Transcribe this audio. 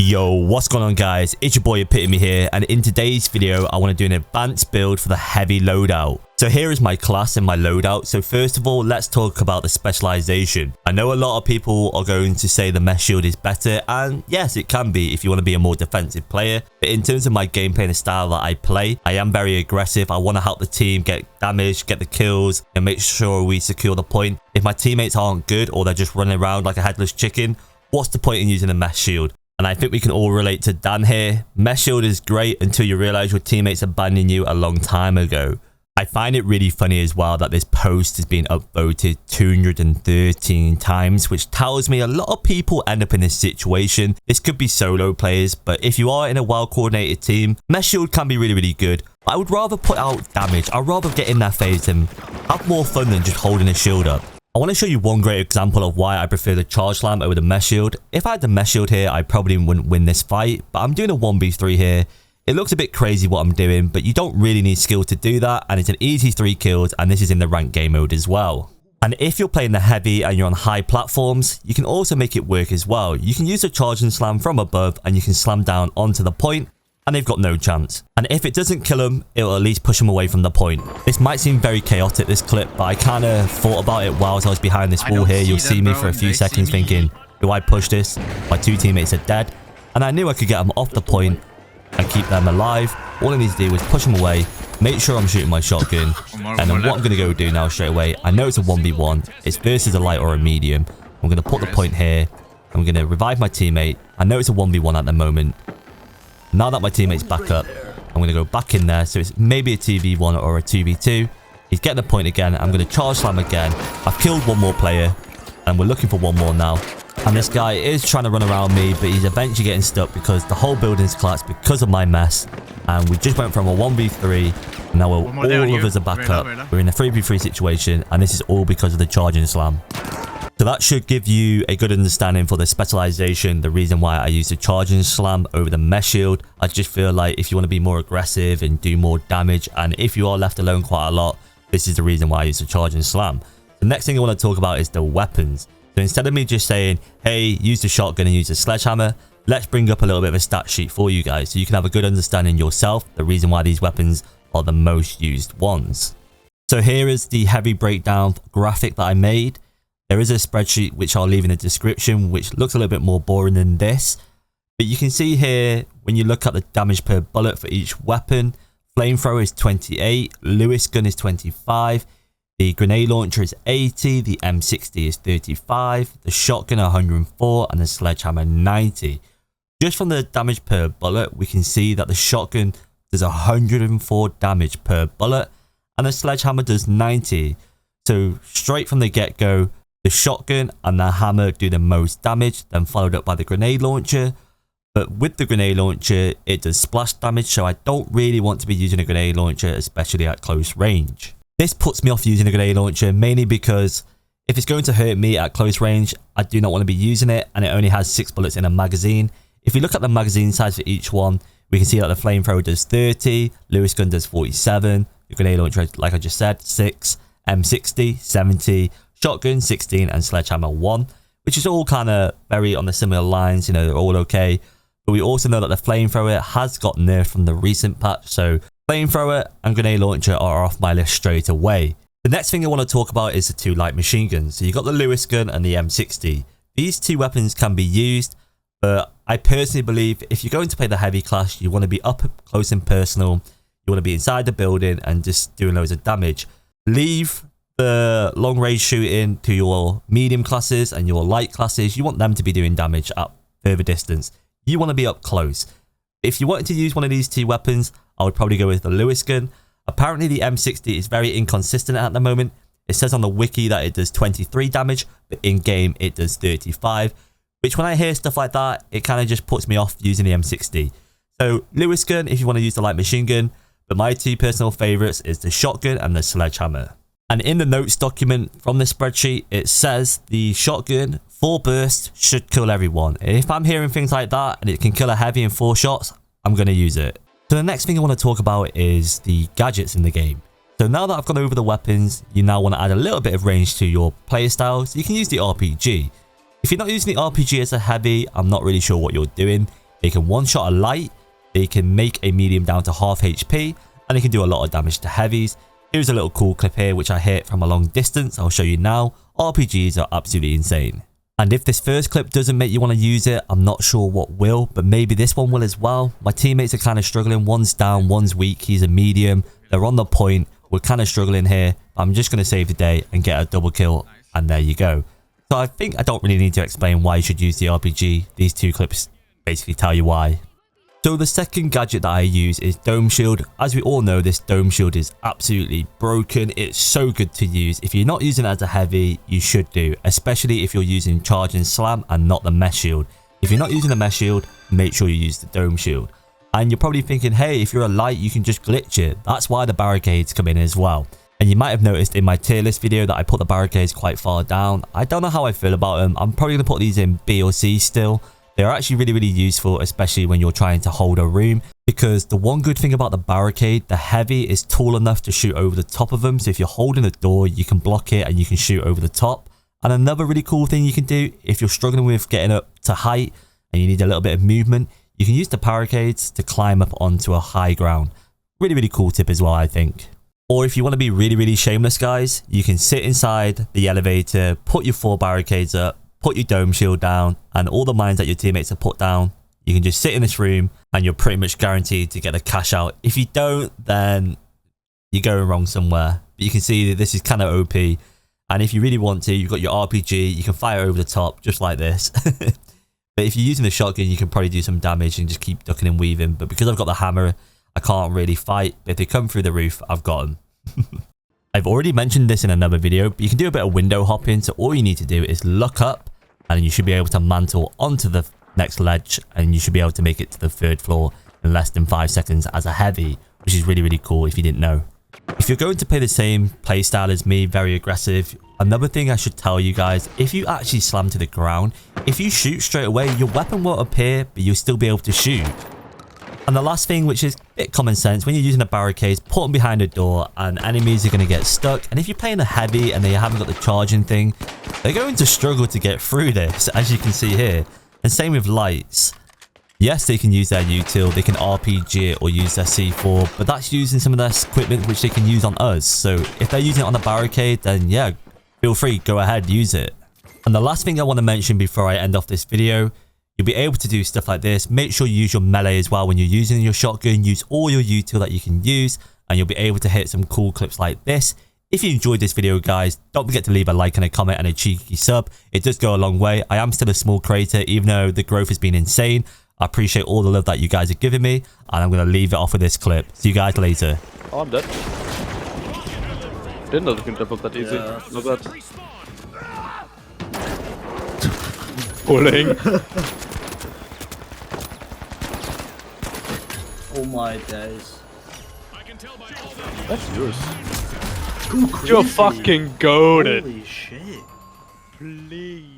Yo, what's going on guys? It's your boy Epitome here, and in today's video I want to do an advanced build for the heavy loadout. So here is my class and my loadout. So first of all, let's talk about the specialization. I know a lot of people are going to say the Mes Shield is better, and yes, it can be if you want to be a more defensive player. But in terms of my gameplay and the style that I play, I am very aggressive. I want to help the team get damage, get the kills, and make sure we secure the point. If my teammates aren't good or they're just running around like a headless chicken, what's the point in using a Mes Shield? And I think we can all relate to Dan here. Mes Shield is great until you realize your teammates abandoned you a long time ago. I find it really funny as well that this post has been upvoted 213 times, which tells me a lot of people end up in this situation. This could be solo players, but if you are in a well-coordinated team, Mes Shield can be really good. I would rather put out damage. I'd rather get in their face and have more fun than just holding a shield up. I want to show you one great example of why I prefer the Charge Slam over the Mes Shield. If I had the Mes Shield here, I probably wouldn't win this fight, but I'm doing a 1v3 here. It looks a bit crazy what I'm doing, but you don't really need skill to do that, and it's an easy 3 kills, and this is in the ranked game mode as well. And if you're playing the heavy and you're on high platforms, you can also make it work as well. You can use a Charge and Slam from above, and you can slam down onto the point, and they've got no chance. And if it doesn't kill them, it'll at least push them away from the point. This might seem very chaotic, this clip, but I kind of thought about it whilst I was behind this wall here. You'll see me for a few seconds thinking, do I push this? My 2 teammates are dead. And I knew I could get them off the point and keep them alive. All I need to do is push them away, make sure I'm shooting my shotgun. And then what I'm going to go do now straight away, I know it's a 1v1. It's versus a light or a medium. I'm going to put the point here. I'm going to revive my teammate. I know it's a 1v1 at the moment. Now that my teammate's back up, I'm going to go back in there. So it's maybe a 2v1 or a 2v2. He's getting the point again. I'm going to Charge Slam again. I've killed one more player, and we're looking for one more now. And this guy is trying to run around me, but he's eventually getting stuck because the whole building's collapsed because of my mess. And we just went from a 1v3. Now all of us are back up. We're in a 3v3 situation, and this is all because of the Charging Slam. So that should give you a good understanding for the specialization, the reason why I use the Charging Slam over the Mes Shield. I just feel like if you want to be more aggressive and do more damage, and if you are left alone quite a lot, this is the reason why I use the Charging Slam. The next thing I want to talk about is the weapons. So instead of me just saying, hey, use the shotgun and use the sledgehammer, let's bring up a little bit of a stat sheet for you guys so you can have a good understanding yourself, the reason why these weapons are the most used ones. So here is the heavy breakdown graphic that I made. There is a spreadsheet which I'll leave in the description, which looks a little bit more boring than this. But you can see here, when you look at the damage per bullet for each weapon, Flamethrower is 28, Lewis gun is 25, the grenade launcher is 80, the M60 is 35, the shotgun 104, and the sledgehammer 90. Just from the damage per bullet, we can see that the shotgun does 104 damage per bullet, and the sledgehammer does 90. So straight from the get-go, the shotgun and the hammer do the most damage, then followed up by the grenade launcher. But with the grenade launcher, it does splash damage, so I don't really want to be using a grenade launcher, especially at close range. This puts me off using a grenade launcher, mainly because if it's going to hurt me at close range, I do not want to be using it, and it only has 6 bullets in a magazine. If you look at the magazine size for each one, we can see that the flamethrower does 30, Lewis gun does 47, the grenade launcher, like I just said, 6, M60, 70, shotgun 16, and sledgehammer 1, which is all kind of very on the similar lines, you know, they're all okay. But we also know that the flamethrower has got nerfed from the recent patch, so flamethrower and grenade launcher are off my list straight away. The next thing I want to talk about is the 2 light machine guns. So you've got the Lewis gun and the M60. These 2 weapons can be used, but I personally believe if you're going to play the heavy class, you want to be up close and personal, you want to be inside the building and just doing loads of damage. Leave the long range shooting to your medium classes and your light classes. You want them to be doing damage at further distance. You want to be up close. If you wanted to use one of these 2 weapons, I would probably go with the Lewis gun. Apparently the M60 is very inconsistent at the moment. It says on the wiki that it does 23 damage, but in game it does 35, which when I hear stuff like that, it kind of just puts me off using the M60. So Lewis gun if you want to use the light machine gun, but my 2 personal favorites is the shotgun and the sledgehammer. And in the notes document from the spreadsheet, it says the shotgun 4 bursts should kill everyone. And if I'm hearing things like that and it can kill a heavy in 4 shots, I'm going to use it. So the next thing I want to talk about is the gadgets in the game. So now that I've gone over the weapons, you now want to add a little bit of range to your playstyle. So you can use the RPG. If you're not using the RPG as a heavy, I'm not really sure what you're doing. They can one-shot a light, they can make a medium down to half HP, and they can do a lot of damage to heavies. Here's a little cool clip here which I hit from a long distance. I'll show you now. RPGs are absolutely insane. And if this first clip doesn't make you want to use it, I'm not sure what will, but maybe this one will as well. My teammates are kind of struggling. One's down, one's weak, he's a medium. They're on the point. We're kind of struggling here. I'm just going to save the day and get a double kill, and there you go. So I think I don't really need to explain why you should use the RPG. These two clips basically tell you why. So the second gadget that I use is Dome Shield. As we all know, this Dome Shield is absolutely broken. It's so good to use. If you're not using it as a heavy, you should do, especially if you're using Charge and Slam and not the Mes Shield. If you're not using the Mes Shield, make sure you use the Dome Shield. And you're probably thinking, hey, if you're a light, you can just glitch it. That's why the barricades come in as well. And you might have noticed in my tier list video that I put the barricades quite far down. I don't know how I feel about them. I'm probably going to put these in B or C still. They're actually really useful, especially when you're trying to hold a room, because the one good thing about the barricade, the heavy is tall enough to shoot over the top of them. So if you're holding a door, you can block it and you can shoot over the top. And another really cool thing you can do, if you're struggling with getting up to height and you need a little bit of movement, you can use the barricades to climb up onto a high ground. Really cool tip as well, I think. Or if you want to be really shameless, guys, you can sit inside the elevator, put your 4 barricades up, put your Dome Shield down, and all the mines that your teammates have put down, you can just sit in this room and you're pretty much guaranteed to get a cash out. If you don't, then you're going wrong somewhere. But you can see that this is kind of OP. And if you really want to, you've got your RPG, you can fire over the top just like this. But if you're using the shotgun, you can probably do some damage and just keep ducking and weaving. But because I've got the hammer, I can't really fight. But if they come through the roof, I've got them. I've already mentioned this in another video, but you can do a bit of window hopping. So all you need to do is look up and you should be able to mantle onto the next ledge, and you should be able to make it to the 3rd floor in less than 5 seconds as a heavy, which is really cool if you didn't know. If you're going to play the same playstyle as me, very aggressive, another thing I should tell you guys, if you actually slam to the ground, if you shoot straight away, your weapon won't appear, but you'll still be able to shoot. And the last thing, which is a bit common sense, when you're using a barricade, put them behind a door and enemies are going to get stuck. And if you're playing a heavy and they haven't got the charging thing, they're going to struggle to get through this, as you can see here. And same with lights. Yes, they can use their util, they can RPG it or use their C4, but that's using some of their equipment which they can use on us. So if they're using it on the barricade, then yeah, feel free, go ahead, use it. And the last thing I want to mention before I end off this video, you'll be able to do stuff like this. Make sure you use your melee as well when you're using your shotgun. Use all your util that you can use, and you'll be able to hit some cool clips like this. If you enjoyed this video, guys, don't forget to leave a like and a comment and a cheeky sub. It does go a long way. I am still a small creator, even though the growth has been insane. I appreciate all the love that you guys are giving me, and I'm going to leave it off with this clip. See you guys later. Oh, I'm dead. Didn't know they can jump up that easy. Yeah. Not bad. Pulling. Oh my days. That's yours. Ooh, You're crazy. fucking goated. Holy shit. Please.